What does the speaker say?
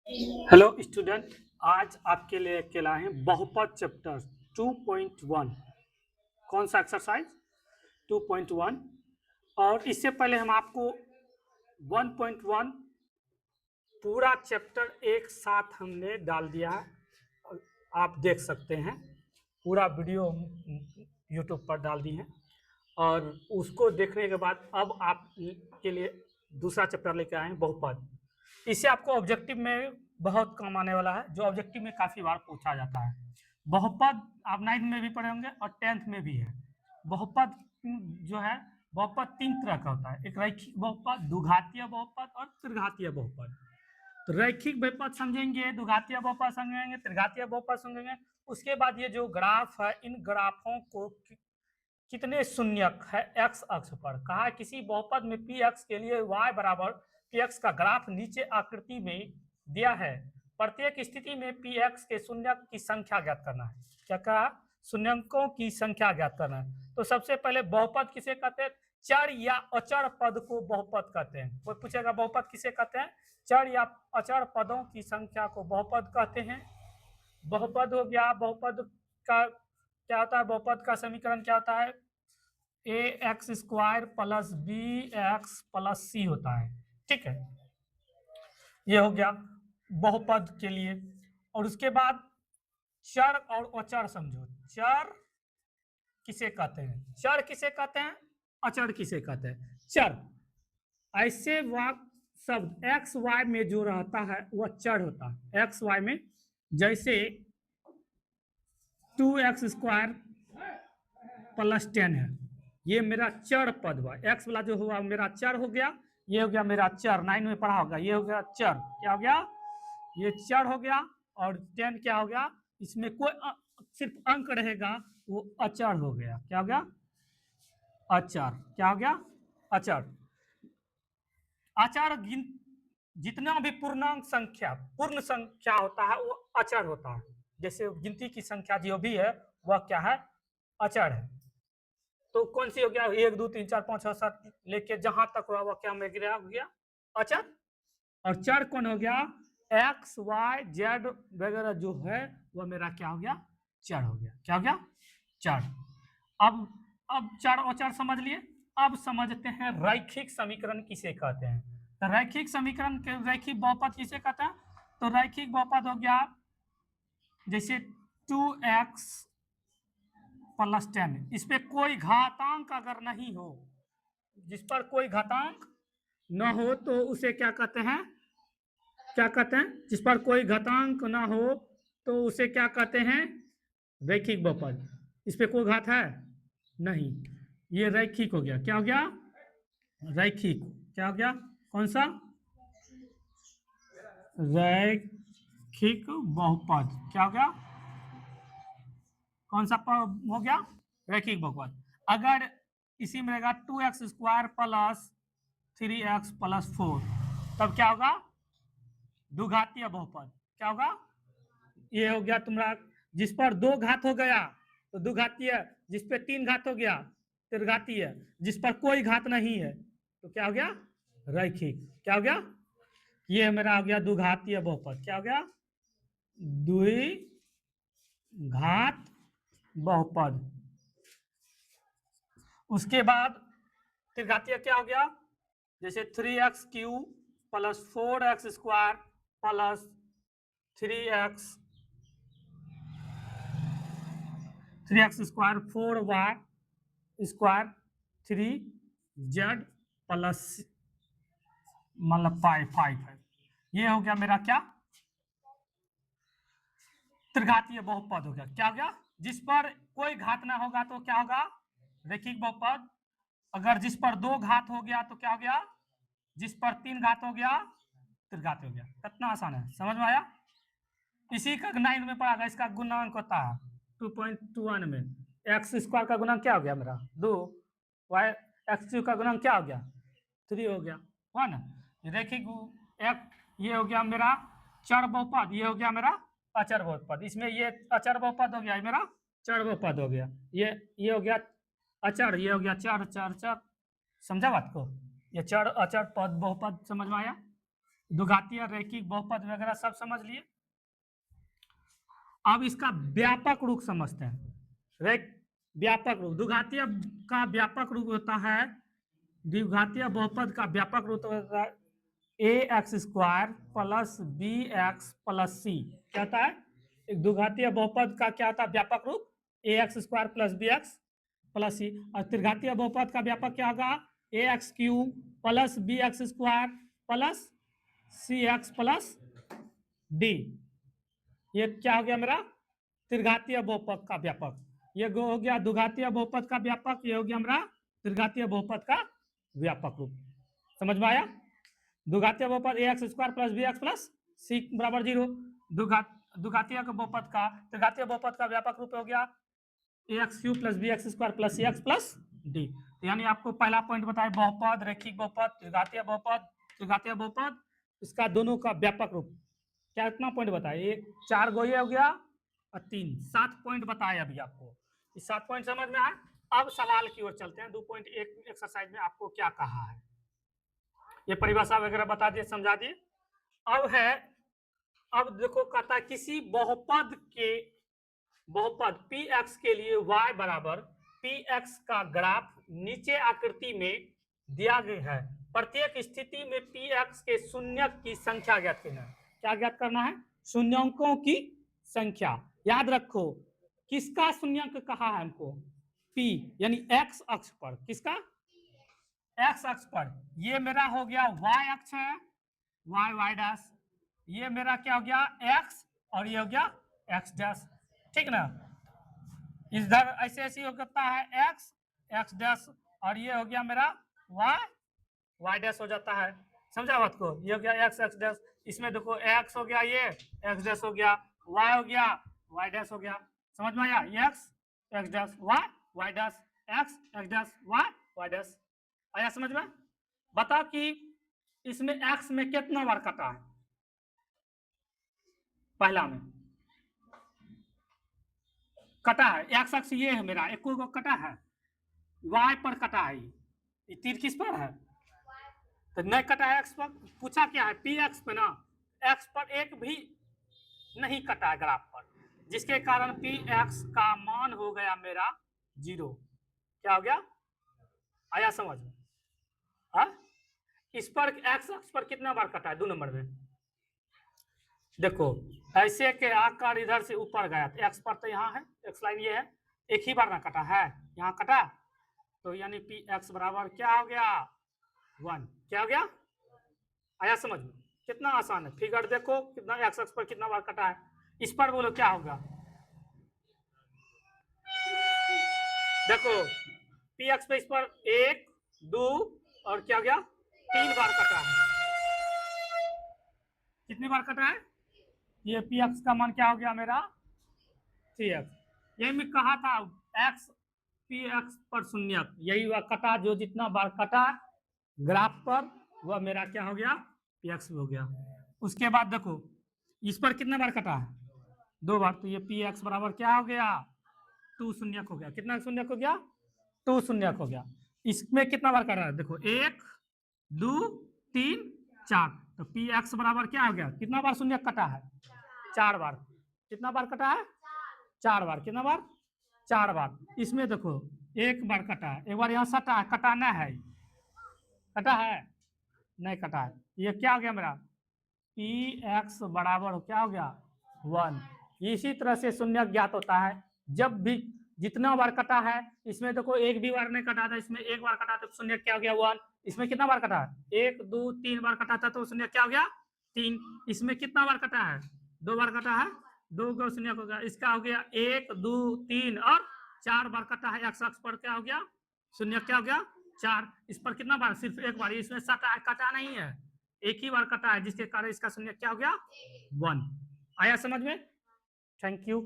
Hello student. आज आपके लिए अकेला है बहुपद चैप्टर 2.1। कौन सा एक्सरसाइज 2.1। और इससे पहले हम आपको 1.1 पूरा चैप्टर एक साथ हमने डाल दिया है। आप देख सकते हैं पूरा वीडियो यूट्यूब पर डाल दी है। और उसको देखने के बाद अब आप के लिए दूसरा चैप्टर लेकर आए हैं बहुपद। इससे आपको ऑब्जेक्टिव में बहुत काम आने वाला है, जो ऑब्जेक्टिव में काफी बार पूछा जाता है। बहुपद आप 9th में भी पढ़े होंगे और 10th में भी है। बहुपद जो है, बहुपद तीन तरह का होता है। एक रैखिक बहुपद, द्विघातीय बहुपद और त्रिघातीय बहुपद। तो रैखिक बहुपद समझेंगे, द्विघातीय बहुपद समझेंगे, त्रिघातीय बहुपद समझेंगे। उसके बाद ये जो ग्राफ है, इन ग्राफों को कितने शून्यक है एक्स अक्ष पर, कहा किसी बहुपद में पी एक्स के लिए y बराबर पी एक्स का ग्राफ नीचे आकृति में दिया है। प्रत्येक स्थिति में पी एक्स के शून्यक की संख्या ज्ञात करना है। क्या कहा? शून्यकों की संख्या ज्ञात करना है। तो सबसे पहले बहुपद किसे कहते हैं? चर या अचर पद को बहुपद कहते हैं। कोई पूछेगा बहुपद किसे कहते हैं? चर या अचर पदों की संख्या को बहुपद कहते हैं। बहुपद हो गया। बहुपद का क्या होता है? बहुपद का समीकरण क्या होता है? A x square plus b x plus c होता है। ठीक है, ये हो गया बहुपद के लिए। और उसके बाद चर और अचर समझो। चर किसे कहते हैं? चर किसे कहते हैं? अचर किसे कहते हैं? चर ऐसे वाक शब्द एक्स वाई में जो रहता है वह चर होता है। एक्स वाई में जैसे 2x² प्लस 10 है, ये मेरा चर पद हुआ। एक्स वाला जो हुआ मेरा चर हो गया। ये हो गया मेरा चर, 9 में पढ़ा होगा। ये हो गया चर, क्या हो गया? ये चर हो गया। और 10 क्या हो गया? इसमें कोई सिर्फ अंक रहेगा, वो अचर हो गया। क्या हो गया? अचर। क्या हो गया? अचर। अचर जितना भी पूर्णांक संख्या, पूर्ण संख्या होता है वो अचर होता है। जैसे गिनती की संख्या जो भी है वह क्या है? अचर है। तो कौन सी हो गया? 1 2 3 4 5 6 7 लेके जहां तक हुआ वह क्या में गिरा हो गया? अचर। और चर कौन हो गया? एक्स वाई जेड वगैरह जो है वह मेरा क्या हो गया? चर हो गया। क्या हो गया? चर। अब चर और चर समझ लिए। अब समझते हैं रैखिक समीकरण किसे कहते हैं। तो रैखिक समीकरण के रैखिक बहुपद किसे कहते हैं? तो रैखिक बहुपद हो गया जैसे 2x प्लस 10, इस पे कोई घातांक अगर नहीं हो, जिस पर कोई घातांक न हो तो उसे क्या कहते हैं? क्या कहते हैं? जिस पर कोई घातांक ना हो तो उसे क्या कहते हैं? रैखिक बहुपद। इस पे कोई घात है नहीं, ये रैखिक हो गया। क्या हो गया? रैखिक। क्या हो गया? कौन सा? रैखिक बहुपद। क्या हो गया? कौन सा हो गया? रैखिक बहुपद। अगर इसी में रहेगा 2x² प्लस 3x प्लस 4, तब क्या होगा? द्विघातीय बहुपद। क्या होगा? ये हो गया तुम्हारा, जिस पर 2 घात हो गया तो द्विघातीय, जिस पे 3 घात हो गया त्रिघातीय, जिस पर कोई घात नहीं है तो क्या हो गया? रैखिक। क्या हो गया? ये मेरा हो गया द्विघातीय बहुपद। क्या हो गया? द्विघात बहुपद। उसके बाद त्रिघातीय क्या हो गया? जैसे 3x³ plus 4x² plus 3x 3x² 4y² 3z plus मतलब 5 है। ये हो गया मेरा क्या? त्रिघातीय बहुपद हो गया। क्या हो गया? जिस पर कोई घात ना होगा तो क्या होगा? रैखिक बहुपद। अगर जिस पर 2 घात हो गया तो क्या हो गया? जिस पर 3 घात हो गया त्रिघात हो गया। कितना आसान है, समझ में आया? इसी का 9 में पढ़ा गया। इसका गुणांक होता है 2.21 में x² का गुणांक क्या हो गया मेरा? 2। y x³ का गुणांक क्या हो गया? 3 हो गया। हुआ ना? रैखिक एक ये हो गया मेरा चर बहुपद, ये हो गया मेरा अचर बहुपद। इसमें ये अचर बहुपद हो गया, मेरा चर बहुपद हो गया। ये हो गया अचर, ये हो गया चर चर चर। समझा बात को? ये चर अचर पद बहुपद समझ में आया? द्विघातीय रैखिक बहुपद वगैरह सब समझ लिए। अब इसका व्यापक रूप समझते हैं। व्यापक रूप, द्विघातीय का व्यापक रूप होता है, द्विघातीय बहुपद का व्यापक रूप होता है a x square plus b x plus c. क्या होता है? एक द्विघातीय बहुपद का क्या होता है व्यापक रूप? A x square plus b x plus c. और त्रिघातीय बहुपद का व्यापक क्या होगा? A x cube plus b x square plus c x plus d. ये क्या हो गया मेरा? त्रिघातीय बहुपद का व्यापक। ये हो गया द्विघातीय बहुपद का व्यापक, ये हो गया मेरा त्रिघातीय बहुपद का व्यापक रूप। समझ में आया? द्विघातीय बहुपद a x square plus b x plus c बराबर 0। द्विघातीय बहुपद का त्रिघातीय बहुपद का व्यापक रूप हो गया a x cube plus b x square plus c x plus d. यानी आपको पहला पॉइंट बताया बहुपद, रैखिक बहुपद, त्रिघातीय बहुपद, त्रिघातीय बहुपद, इसका दोनों का व्यापक रूप। क्या इतना पॉइंट बताया? ये 4 गो ये हो गया और 3, 7 पॉइंट बताया अभी आपको। इस 7 पॉइंट समझ में आए? अब सवाल की ओर चलते हैं। 2.1 एक्सरसाइज में आपको क्या कहा है, ये परिभाषा वगैरह बता दिए, समझा दिए। अब है, अब देखो कहता है किसी बहुपद के बहुपद पी एक्स के लिए y बराबर पी एक्स का ग्राफ नीचे आकृति में दिया गया है। प्रत्येक स्थिति में पी एक्स के शून्यक की संख्या ज्ञात करना है। क्या ज्ञात करना है? शून्यंकों की संख्या। याद रखो किसका शून्यंक कहा है हमको? पी, यानी एक्स अक्ष पर। किसका? एक्स अक्ष पर। ये मेरा हो गया y अक्ष है, y y डैश। ये मेरा क्या हो गया? x, और ये हो गया x डैश। ठीक ना? इधर ऐसे ऐसे हो जाता है x x डैश, और ये हो गया मेरा y y डैश हो जाता है। समझा बात को? ये हो गया x x डैश। इसमें देखो x हो गया, ये x डैश हो गया, y हो गया, y डैश हो गया। समझ में आया? ये x x dash, y y dash, x x dash, y y dash. आया समझ में? बताओ कि इसमें x में कितना बार कटा है? पहला में कटा है, एक्स अक्ष ये है मेरा, एक को कटा है, y पर कटा है। ये तीर किस पर है? तो नहीं कटा है एक्स पर। पूछा क्या है? पी एक्स पे ना, एक्स पर एक भी नहीं कटा है ग्राफ पर, जिसके कारण पी एक्स का मान हो गया मेरा 0। क्या हो गया? आया समझ में? हाँ, इस पर एक्स अक्ष पर कितना बार कटा है? 2 नंबर में देखो, ऐसे के आकर इधर से ऊपर गया, तो एक्स पर तो यहाँ है, एक्स लाइन ये है, एक ही बार ना कटा है, यहाँ कटा, तो यानी पी एक्स बराबर क्या हो गया? 1। क्या हो गया? आया समझ में? कितना आसान है। फिगर देखो कितना एक्स अक्ष पर कितना बार कटा है। इस पर बोलो क्या होगा? देखो पी एक्स पे इस पर 1 2 और क्या हो गया? 3 बार कटा है। कितनी बार कटा है? ये पी एक्स का मान क्या हो गया मेरा? 3x। यही मैं कहा था x पी एक्स पर शून्यक, यही वह कटा जो जितना बार कटा ग्राफ पर वह मेरा क्या हो गया? पी एक्स हो गया। उसके बाद देखो इस पर कितने बार कटा है? 2 बार, तो ये पी एक्स बराबर क्या हो गया? 2 शून्यक हो गया। कितना शून्यक हो गया? 2 शून्यक हो गया। इसमें कितना बार कटा है? देखो 1 2 3 4, तो पी एक्स बराबर क्या हो गया? कितना बार शून्यक कटा है? 4 बार। कितना बार कटा है? 4 बार। कितना बार? 4 बार। इसमें देखो 1 बार कटा है, एक बार यहाँ सटा है, कटाना है, कटा है? नहीं कटा है। ये क्या हो गया मेरा? पी एक्स बराबर क्या हो गया? 1। इसी तरह से शून्य ज्ञात होता है जब भी जितना बार कटा है। इसमें देखो एक भी बार नहीं कटा था, इसमें 1 बार कटा तो शून्य क्या हो गया? 1। इसमें कितना बार कटा है? 1 2 3 बार कटा था तो शून्य क्या हो गया? 3। इसमें कितना बार कटा है? 2 बार कटा है, 2 का शून्य हो गया। इसका हो गया 1 2 3 और 4 बार कटा है। एक्स अक्ष पर क्या हो गया? शून्य क्या हो गया? 4। इस पर कितना बार? सिर्फ 1 बार। इसमें सटा है, कटा नहीं है, एक ही बार कटा है, जिसके कारण इसका शून्य क्या हो गया? 1। आया समझ में? Thank you.